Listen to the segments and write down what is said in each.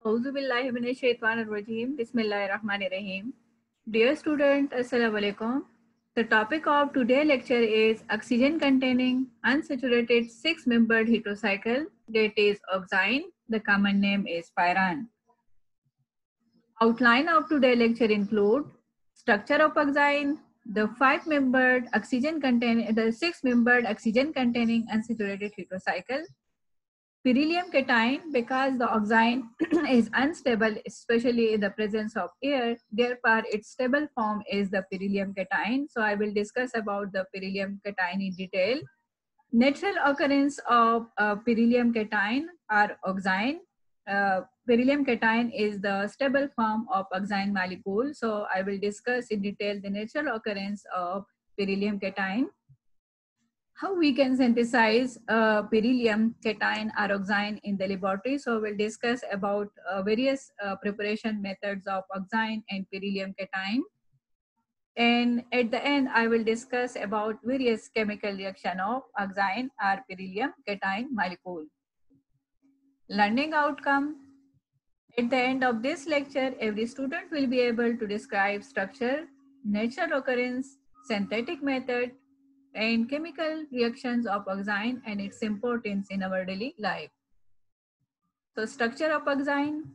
Auzubillahiminash-shaytanir-rajim. Bismillahir-Rahmanir-Rahim. Dear student, Assalamu alaikum. The topic of today's lecture is oxygen-containing unsaturated six-membered heterocycle, that is oxine. The common name is pyran. Outline of today's lecture include structure of oxine, the six-membered oxygen-containing unsaturated heterocycle, beryllium cation, because the oxine is unstable, especially in the presence of air, therefore its stable form is the beryllium cation. So I will discuss about the beryllium cation in detail. Natural occurrence of beryllium cation or oxine. Beryllium cation is the stable form of oxine molecule. So I will discuss in detail the natural occurrence of beryllium cation. How we can synthesize beryllium cation or oxine in the laboratory. So we'll discuss about various preparation methods of oxine and beryllium cation. And at the end, I will discuss about various chemical reaction of oxine or beryllium cation molecule. Learning outcome. At the end of this lecture, every student will be able to describe structure, natural occurrence, synthetic method, and chemical reactions of oxine and its importance in our daily life. So structure of oxine.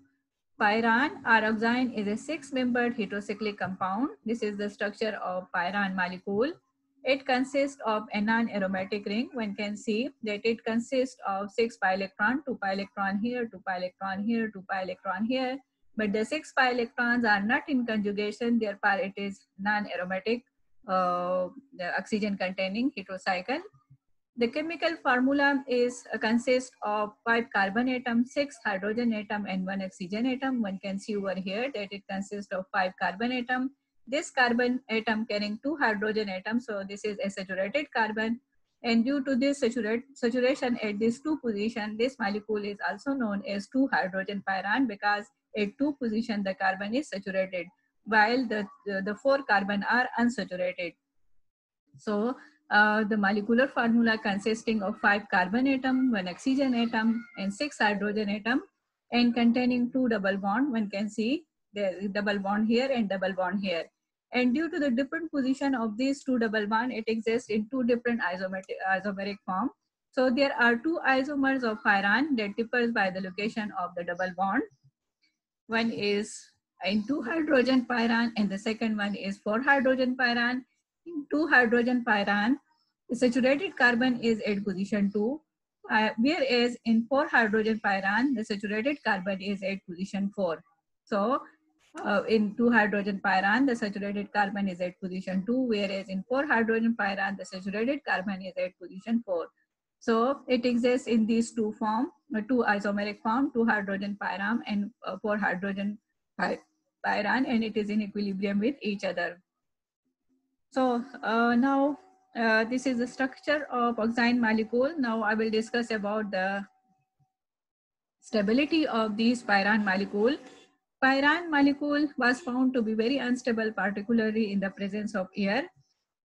Pyran or oxine is a six-membered heterocyclic compound. This is the structure of pyran molecule. It consists of a non-aromatic ring. One can see that it consists of 6 pi electron, 2 pi electron here, 2 pi electron here, 2 pi electron here. But the 6 pi electrons are not in conjugation, therefore it is non-aromatic the oxygen-containing heterocycle. The chemical formula is consists of 5 carbon atom, 6 hydrogen atom, and 1 oxygen atom. One can see over here that it consists of 5 carbon atom. This carbon atom carrying 2 hydrogen atoms, so this is a saturated carbon. And due to this saturation at this 2 position, this molecule is also known as 2 hydrogen pyran, because at 2 position the carbon is saturated, while the 4 carbon are unsaturated. So the molecular formula consisting of 5 carbon atom, 1 oxygen atom, and 6 hydrogen atom, and containing 2 double bond. One can see the double bond here and double bond here. And due to the different position of these 2 double bond, it exists in 2 different isomeric form. So there are 2 isomers of pyran that differs by the location of the double bond. One is in 2 hydrogen pyran and the second one is 4 hydrogen pyran. In 2 hydrogen pyran, the saturated carbon is at position 2, whereas in 4 hydrogen pyran, the saturated carbon is at position 4. So in 2 hydrogen pyran, the saturated carbon is at position 2, whereas in 4 hydrogen pyran, the saturated carbon is at position 4. So it exists in these 2 form, 2 isomeric form, 2 hydrogen pyran and 4 hydrogen pyran, and it is in equilibrium with each other. So now this is the structure of oxine molecule. Now I will discuss about the stability of these pyran molecule. Pyran molecule was found to be very unstable, particularly in the presence of air.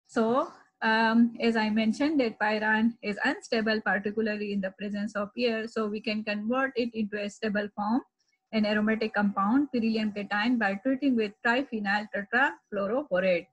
So as I mentioned that pyran is unstable, particularly in the presence of air. So we can convert it into a stable form, an aromatic compound, beryllium cation, by treating with triphenyl tetrafluoroborate.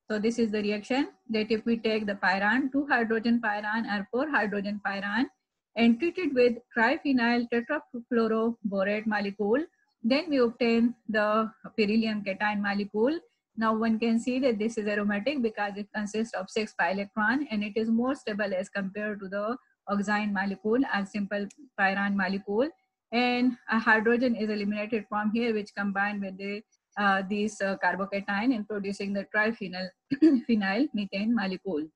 So this is the reaction that if we take the pyran, 2 hydrogen pyran or 4 hydrogen pyran, and treat it with triphenyl tetrafluoroborate molecule, then we obtain the beryllium cation molecule. Now one can see that this is aromatic because it consists of 6 pi electron and it is more stable as compared to the oxine molecule as simple pyran molecule. And a hydrogen is eliminated from here, which combined with the these carbocation in producing the triphenyl phenyl methane molecule.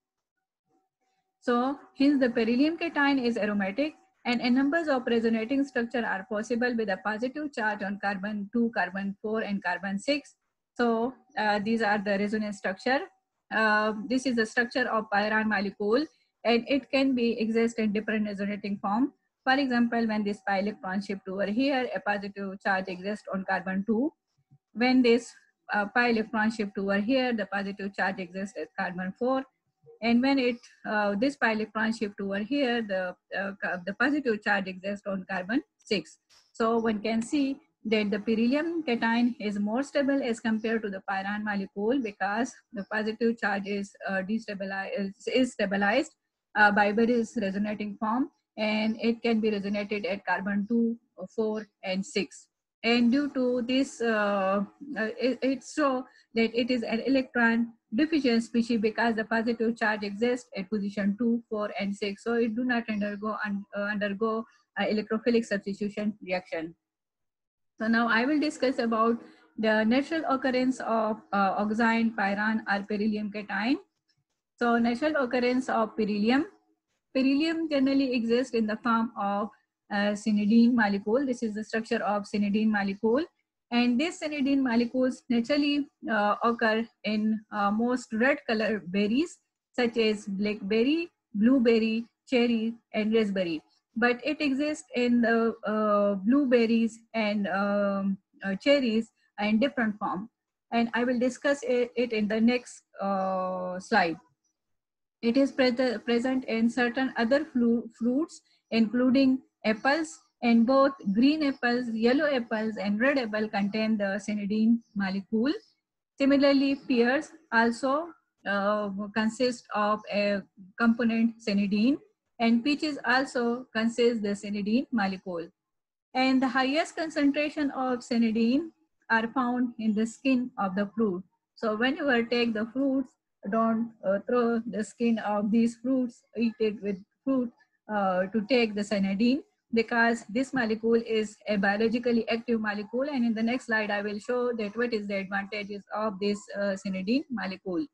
So hence the beryllium cation is aromatic, and a numbers of resonating structure are possible with a positive charge on carbon 2, carbon 4, and carbon 6. So these are the resonance structure. This is the structure of pyran molecule, and it can be exist in different resonating form. For example, when this pi electron shift over here, a positive charge exists on carbon 2. When this pi electron shift over here, the positive charge exists at carbon 4. And when it this pi electron shift over here, the positive charge exists on carbon 6. So one can see that the beryllium cation is more stable as compared to the pyrene molecule because the positive charge is stabilized by various resonating form, and it can be resonated at carbon 2, 4, and 6. And due to this, it's so that it is an electron deficient species because the positive charge exists at position 2, 4, and 6. So it do not undergo electrophilic substitution reaction. So now I will discuss about the natural occurrence of oxide, pyrene, or beryllium cation. So natural occurrence of beryllium. Beryllium generally exists in the form of cyanidine molecule. This is the structure of cyanidine molecule. And these cyanidine molecules naturally occur in most red color berries such as blackberry, blueberry, cherry, and raspberry. But it exists in the blueberries and cherries in different form. And I will discuss it in the next slide. It is present in certain other fruits, including apples, and both green apples, yellow apples, and red apple contain the cyanidine molecule. Similarly, pears also consist of a component cyanidine, and peaches also consist the cyanidine molecule. And the highest concentration of cyanidine are found in the skin of the fruit. So whenever take the fruits, don't throw the skin of these fruits, eat it with fruit to take the cyanidine, because this molecule is a biologically active molecule. And in the next slide, I will show that what is the advantages of this cyanidine molecule.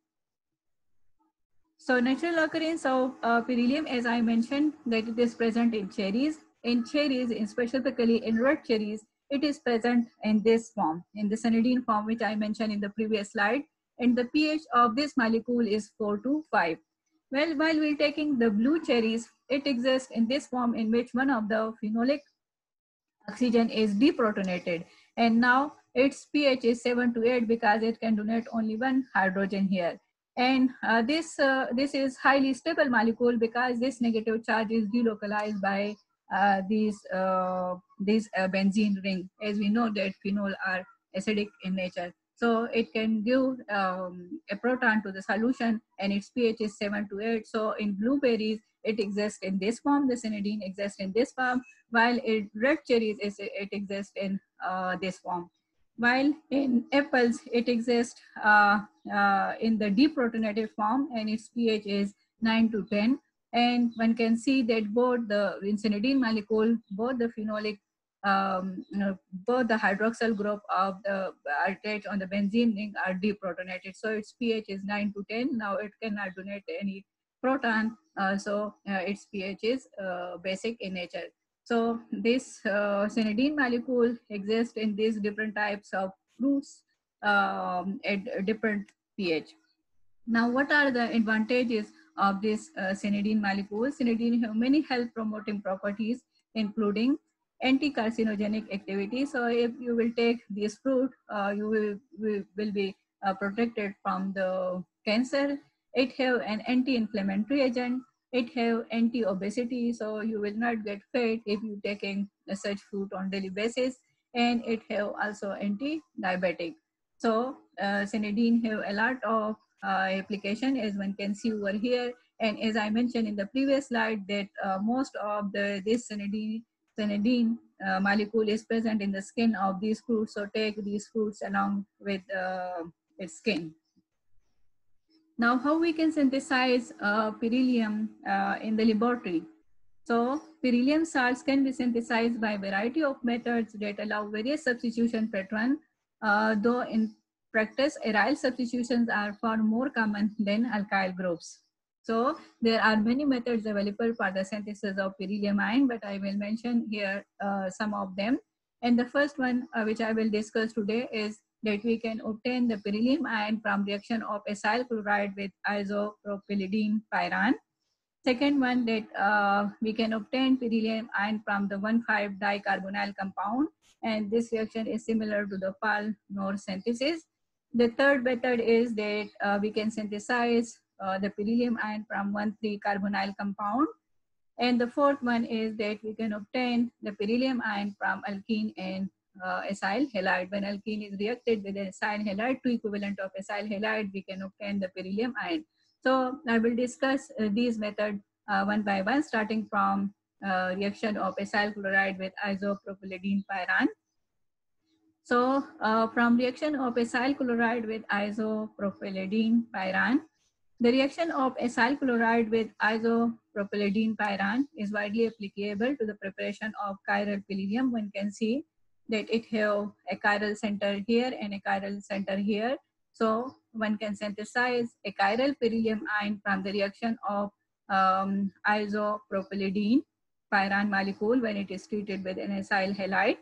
So natural occurrence of beryllium, as I mentioned, that it is present in cherries. In cherries, specifically in red cherries, it is present in this form, in the cyanidine form, which I mentioned in the previous slide. And the pH of this molecule is 4 to 5. Well, while we're taking the blue cherries, it exists in this form in which one of the phenolic oxygen is deprotonated. And now its pH is 7 to 8 because it can donate only one hydrogen here. And this is highly stable molecule because this negative charge is delocalized by this benzene ring. As we know that phenol are acidic in nature. So it can give a proton to the solution and its pH is 7 to 8. So in blueberries, it exists in this form, the cyanidine exists in this form, while in red cherries, it exists in this form. While in apples, it exists in the deprotonated form and its pH is 9 to 10. And one can see that both the cyanidine molecule, both the phenolic, both the hydroxyl group of the attached on the benzene ring are deprotonated. So its pH is 9 to 10. Now it cannot donate any proton, so its pH is basic in nature. So this cyanidine molecule exists in these different types of fruits at different pH. Now, what are the advantages of this cyanidine molecule? Cyanidine have many health promoting properties, including anti-carcinogenic activity. So if you will take this fruit, you will be protected from the cancer. It have an anti-inflammatory agent. It have anti-obesity, so you will not get fat if you taking such fruit on daily basis. And it have also anti-diabetic. So cyanidine have a lot of application, as one can see over here. And as I mentioned in the previous slide, that most of this cyanidine molecule is present in the skin of these fruits. So take these fruits along with its skin. Now, how we can synthesize beryllium in the laboratory? So beryllium salts can be synthesized by a variety of methods that allow various substitution patterns, though in practice, aryl substitutions are far more common than alkyl groups. So there are many methods available for the synthesis of beryllium ion, but I will mention here some of them. And the first one, which I will discuss today, is that we can obtain the beryllium ion from reaction of acyl chloride with isopropyridine pyrene. Second one, that we can obtain beryllium ion from the 1,5-dicarbonyl compound, and this reaction is similar to the Paul-Knorr synthesis. The third method is that we can synthesize the beryllium ion from 1,3-carbonyl compound. And the fourth one is that we can obtain the beryllium ion from alkene and acyl halide. When alkene is reacted with an acyl halide, two equivalent of acyl halide, we can obtain the beryllium ion. So I will discuss these methods one by one, starting from reaction of acyl chloride with isopropyridine pyran. So from reaction of acyl chloride with isopropyridine pyran, the reaction of acyl chloride with isopropyridine pyran is widely applicable to the preparation of chiral beryllium. One can see that it have a chiral center here and a chiral center here. So one can synthesize a chiral beryllium ion from the reaction of isopropyridine pyran molecule when it is treated with an acyl halide.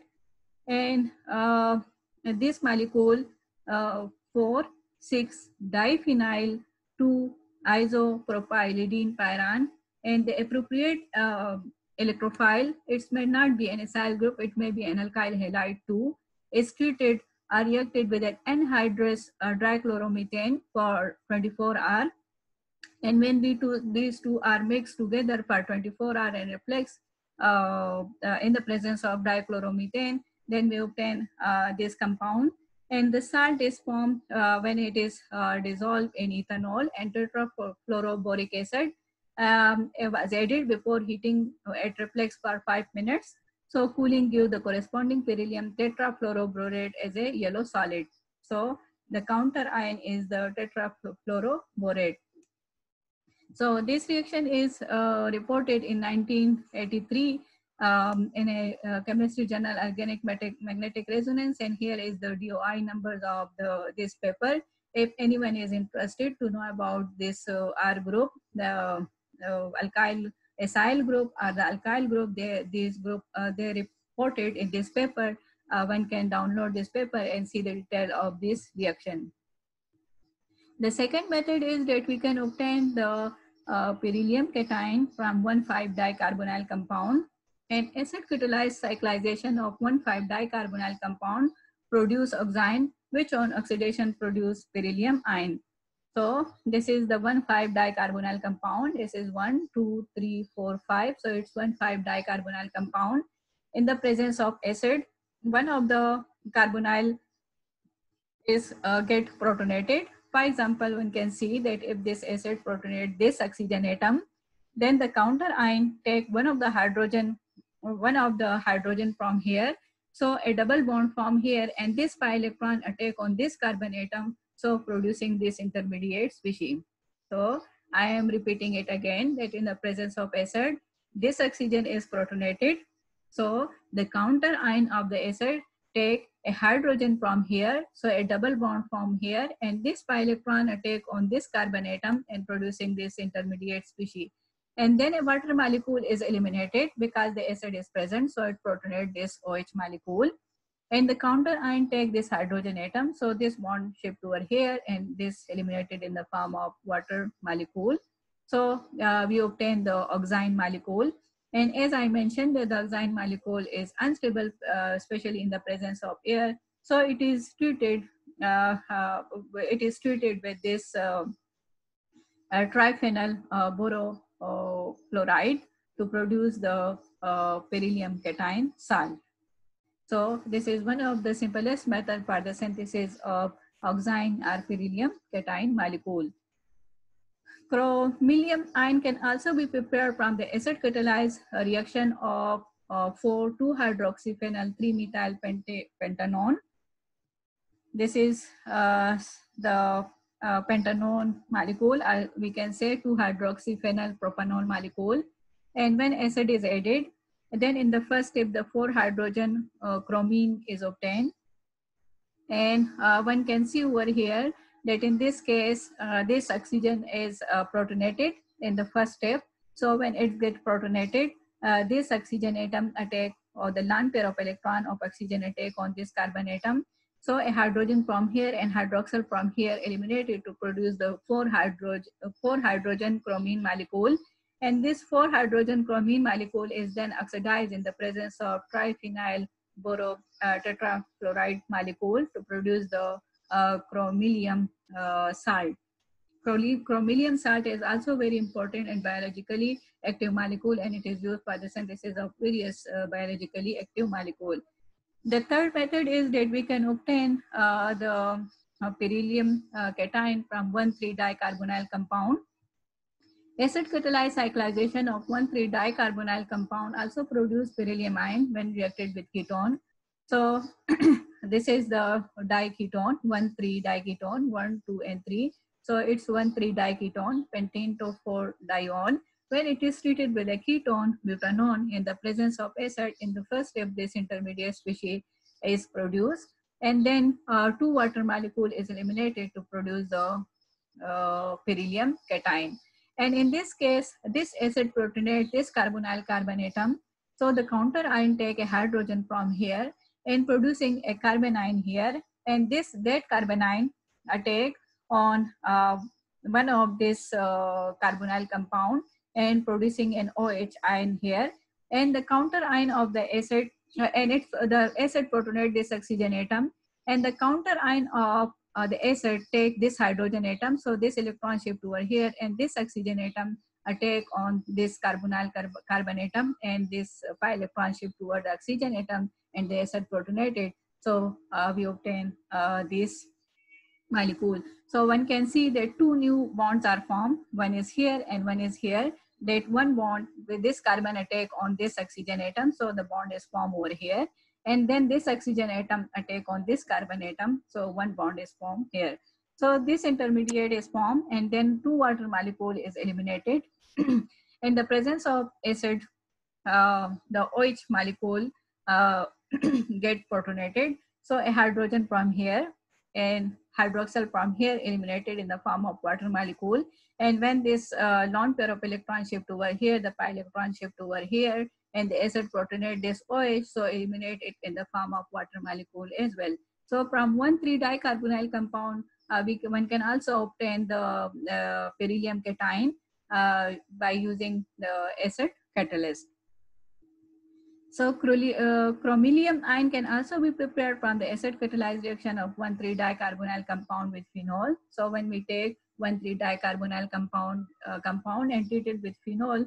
And this molecule 4,6-diphenyl 2-isopropyridine pyran, and the appropriate electrophile, it may not be an acyl group, it may be an alkyl halide too, is treated or reacted with an anhydrous dichloromethane for 24 hours. And when these two are mixed together for 24 hours and reflects in the presence of dichloromethane, then we obtain this compound. And the salt is formed when it is dissolved in ethanol, and tetrafluoroboric acid was added before heating at reflex for 5 minutes. So cooling gives the corresponding beryllium tetrafluoroborate as a yellow solid. So the counter ion is the tetrafluoroborate. So this reaction is reported in 1983 in a chemistry journal, Organic Magnetic Resonance, and here is the DOI numbers of this paper. If anyone is interested to know about this R group, the alkyl acyl group or the alkyl group, they reported in this paper. One can download this paper and see the detail of this reaction. The second method is that we can obtain the beryllium cation from 1,5-dicarbonyl compound, and acid catalyzed cyclization of 1,5-dicarbonyl compound produce oxime, which on oxidation produce beryllium ion. So this is the 1,5-dicarbonyl compound. This is 1, 2, 3, 4, 5. So it's 1,5-dicarbonyl compound. In the presence of acid, one of the carbonyl is get protonated. For example, one can see that if this acid protonate this oxygen atom, then the counter ion take one of the hydrogen from here. So a double bond form here, and this pi electron attack on this carbon atom, so producing this intermediate species. So I am repeating it again, that in the presence of acid, this oxygen is protonated. So the counter ion of the acid take a hydrogen from here, so a double bond form here, and this pi electron attack on this carbon atom and producing this intermediate species. And then a water molecule is eliminated because the acid is present, so it protonates this OH molecule. And the counter ion take this hydrogen atom, so this bond shift over here, and this eliminated in the form of water molecule. So we obtain the oxime molecule. And as I mentioned, the oxime molecule is unstable, especially in the presence of air. So it is treated. With this triphenyl borofluoride to produce the beryllium cation salt. So this is one of the simplest method for the synthesis of oxime or beryllium cation molecule. Chromium ion can also be prepared from the acid catalyzed reaction of 4,2-hydroxyphenyl 3-methyl pentanone. This is the pentanone molecule, we can say 2-hydroxyphenyl propanol molecule. And when acid is added, then in the first step, the 4-hydrogen chromine is obtained. And one can see over here that in this case, this oxygen is protonated in the first step. So when it gets protonated, this oxygen atom attack, or the lone pair of electron of oxygen attack on this carbon atom. So a hydrogen from here and hydroxyl from here eliminated to produce the 4-hydrogen chromine molecule. And this 4-hydrogen chromine molecule is then oxidized in the presence of triphenyl tetrafluoride molecule to produce the chromium salt. Chromium salt is also very important and biologically active molecule, and it is used for the synthesis of various biologically active molecule. The third method is that we can obtain the beryllium cation from 1,3-dicarbonyl compound. Acid catalyzed cyclization of 1,3-dicarbonyl compound also produce beryllium ion when reacted with ketone. So this is the diketone, 1,3-diketone, 1, 2, and 3. So it's 1,3-diketone, pentane to 4-diol. When it is treated with a ketone, butanone, in the presence of acid, in the first step, this intermediate species is produced. And then 2 water molecule is eliminated to produce the beryllium cation. And in this case, this acid proteinate, this carbonyl carbon atom, so the counter ion take a hydrogen from here and producing a carbon ion here, and that carbon ion attack on one of this carbonyl compound and producing an OH ion here, and the counter ion of the acid and it's the acid protonate this oxygen atom, and the counter ion of the acid take this hydrogen atom, so this electron shift over here, and this oxygen atom attack on this carbonyl carbon atom, and this pi electron shift toward the oxygen atom, and the acid protonated. So we obtain this molecule. So one can see that 2 new bonds are formed. One is here and one is here. That one bond with this carbon attack on this oxygen atom. So the bond is formed over here. And then this oxygen atom attack on this carbon atom. So one bond is formed here. So this intermediate is formed, and then 2 water molecule is eliminated. In the presence of acid, the OH molecule get protonated. So a hydrogen from here and hydroxyl from here eliminated in the form of water molecule. And when this lone pair of electron shift over here, the pi electron shift over here, and the acid protonate this OH, so eliminate it in the form of water molecule as well. So from 1,3-dicarbonyl compound, one can also obtain the beryllium cation by using the acid catalyst. So chromium ion can also be prepared from the acid catalyzed reaction of 1,3-dicarbonyl compound with phenol. So when we take 1,3-dicarbonyl compound and treat it with phenol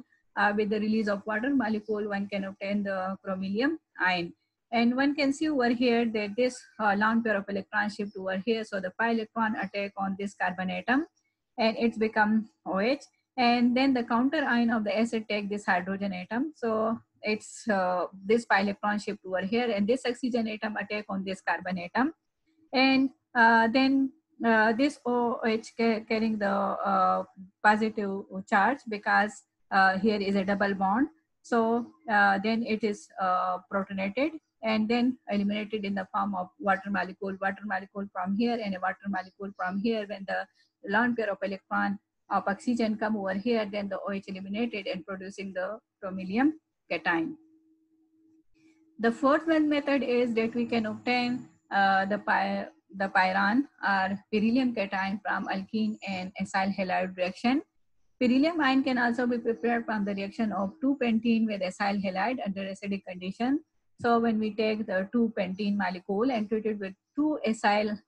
with the release of water molecule, one can obtain the chromium ion. And one can see over here that this lone pair of electron shift over here. So the pi electron attack on this carbon atom, and it's become OH. And then the counter ion of the acid take this hydrogen atom. So it's this pi electron shift over here, and this oxygen atom attack on this carbon atom, and then this OH carrying the positive charge, because here is a double bond. So then it is protonated and then eliminated in the form of water molecule from here and a water molecule from here. When the lone pair of electron of oxygen come over here, then the OH eliminated and producing the chromium cation. The fourth one method is that we can obtain the pyran or beryllium cation from alkene and acyl halide reaction. Beryllium ion can also be prepared from the reaction of 2-pentene with acyl halide under acidic condition. So when we take the 2-pentene molecule and treat it with 2-acyl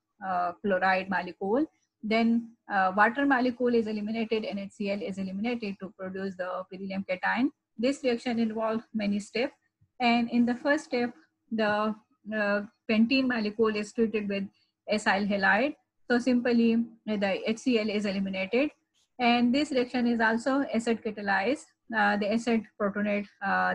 chloride molecule, then water molecule is eliminated and HCl is eliminated to produce the beryllium cation. This reaction involves many steps, and in the first step, the pentene molecule is treated with acyl halide. So simply the HCl is eliminated, and this reaction is also acid catalyzed. The acid protonate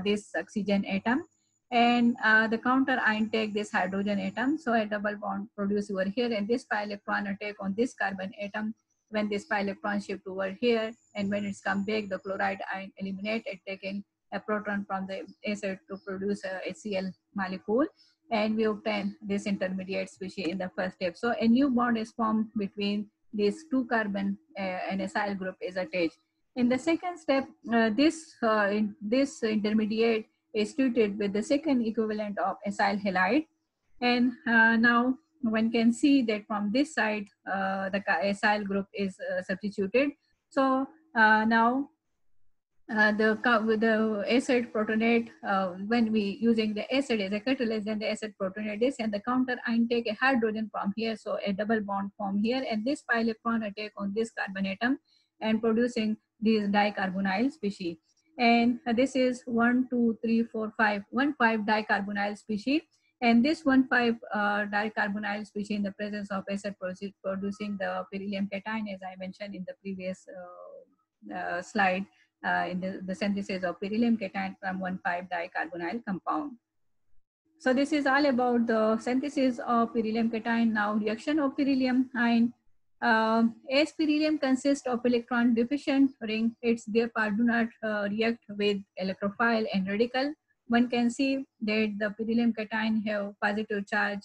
this oxygen atom, and the counter ion take this hydrogen atom. So a double bond produced over here, and this pi electron attack on this carbon atom. When this pi electron shift over here, and when it's come back, the chloride ion eliminated, taking a proton from the acid to produce a HCl molecule, and we obtain this intermediate species in the first step. So a new bond is formed between these 2 carbon and acyl group is attached. In the second step, this intermediate is treated with the second equivalent of acyl halide, and now one can see that from this side the acyl group is substituted. So now the acid protonate, when we using the acid as a catalyst, then the acid protonate this, and the counter ion take a hydrogen from here, so a double bond form here, and this pi electron attack on this carbon atom and producing these dicarbonyl species. And this is 1, 2, 3, 4, 5, 1, 5 dicarbonyl species. And this 1,5 dicarbonyl species in the presence of acid producing the beryllium cation, as I mentioned in the previous slide, in the synthesis of beryllium cation from 1,5 dicarbonyl compound. So this is all about the synthesis of beryllium cation. Now reaction of beryllium ion. As beryllium consists of electron deficient ring, its therefore do not react with electrophile and radical. One can see that the beryllium cation have positive charge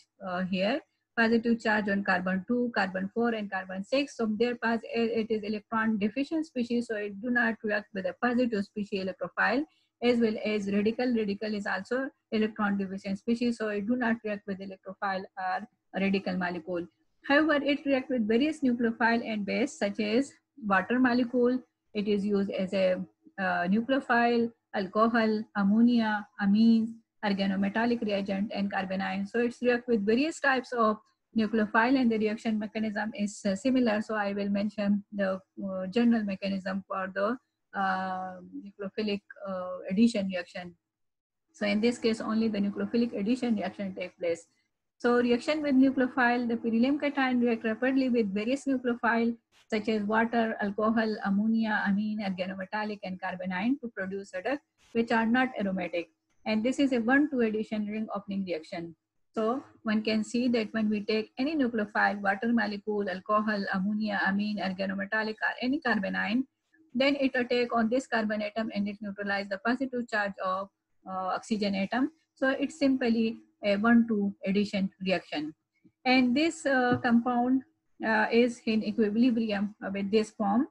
here, positive charge on carbon 2, carbon 4 and carbon 6. So therefore it is electron deficient species, so it do not react with a positive species electrophile, as well as radical. Radical is also electron deficient species, so it do not react with electrophile or radical molecule. However, it reacts with various nucleophile and base such as water molecule. It is used as a nucleophile, alcohol, ammonia, amines, organometallic reagent, and carbanion. So it's react with various types of nucleophile, and the reaction mechanism is similar. So I will mention the general mechanism for the nucleophilic addition reaction. So in this case, only the nucleophilic addition reaction take place. So reaction with nucleophile, the beryllium cation react rapidly with various nucleophile such as water, alcohol, ammonia, amine, organometallic, and carbanion to produce products which are not aromatic. And this is a 1,2 addition ring opening reaction. So one can see that when we take any nucleophile, water molecule, alcohol, ammonia, amine, organometallic, or any carbanion, then it attack on this carbon atom and it neutralize the positive charge of oxygen atom. So it's simply a 1,2 addition reaction. And this compound is in equilibrium with this form,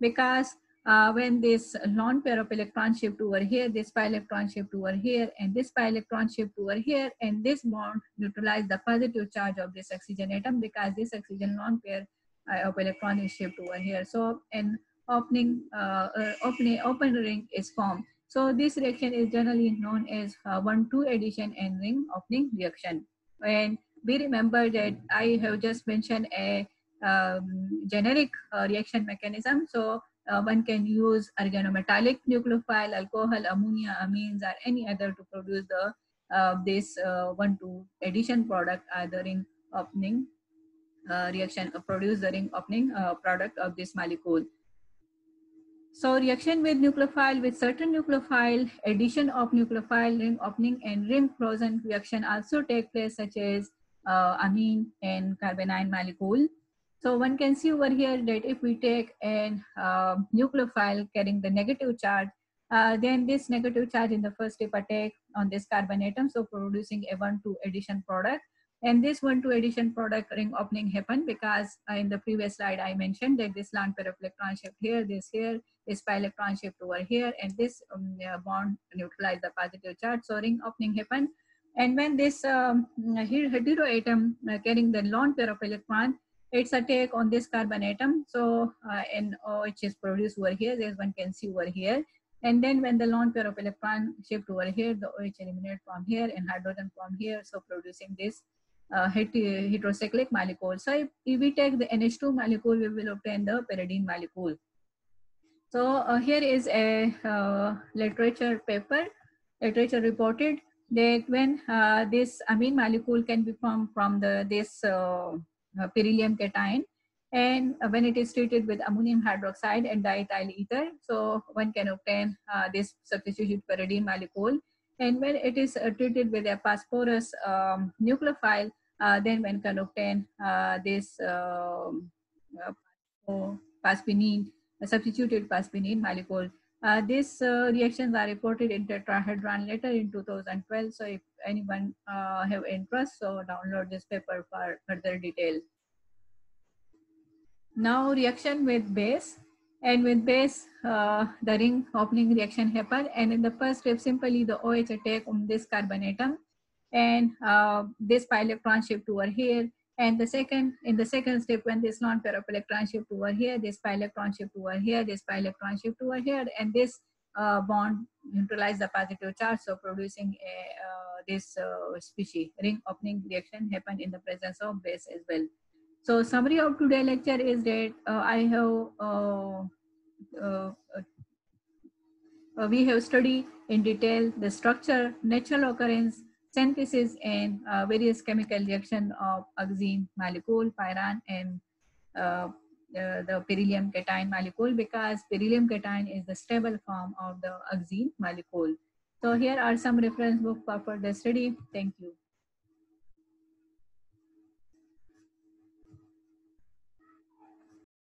because when this lone pair of electron shift over here, this pi electron shift over here, and this pi electron shift over here, and this bond neutralize the positive charge of this oxygen atom, because this oxygen lone pair of electron is shift over here. So an open ring is formed. So this reaction is generally known as 1,2 addition and ring opening reaction. And we remember that I have just mentioned a generic reaction mechanism. So one can use organometallic nucleophile, alcohol, ammonia, amines, or any other to produce the this 1,2 addition product, either in opening reaction, produce the ring opening product of this molecule. So reaction with nucleophile, with certain nucleophile, addition of nucleophile, ring opening and ring frozen reaction also take place, such as amine and carbanion molecule. So one can see over here that if we take a nucleophile carrying the negative charge, then this negative charge in the first step attack on this carbon atom, so producing a 1,2 addition product. And this 1,2 addition product ring opening happen because in the previous slide I mentioned that this lone pair of electron shift here, this here, this pi electron shift over here, and this bond neutralize the positive charge, so ring opening happen. And when this hetero atom carrying the lone pair of electron, it's attack on this carbon atom, so NOH is produced over here, as one can see over here. And then when the lone pair of electron shift over here, the OH eliminate from here and hydrogen from here, so producing this heterocyclic molecule. So if we take the NH2 molecule, we will obtain the pyridine molecule. So here is a literature paper, literature reported that when this amine molecule can be formed from this beryllium cation, and when it is treated with ammonium hydroxide and diethyl ether, so one can obtain this substituted pyridine molecule. And when it is treated with a phosphorus nucleophile, then one can obtain this phosphine, substituted phosphine molecule. These reactions are reported in Tetrahedron letter in 2012. So if anyone have interest, so download this paper for further detail. Now reaction with base. And with base, the ring opening reaction happen. And in the first step, simply the OH attack on this carbon atom, and this pi electron shift over here. And in the second step, when this lone pair of electron shift over here, this pi electron shift over here, this pi electron shift over here, and this bond neutralize the positive charge, so producing this species ring opening reaction happen in the presence of base as well. So summary of today's lecture is that we have studied in detail the structure, natural occurrence, synthesis in various chemical reaction of oxime molecule, pyran, and the beryllium cation molecule, because beryllium cation is the stable form of the oxime molecule. So here are some reference books for further study. Thank you.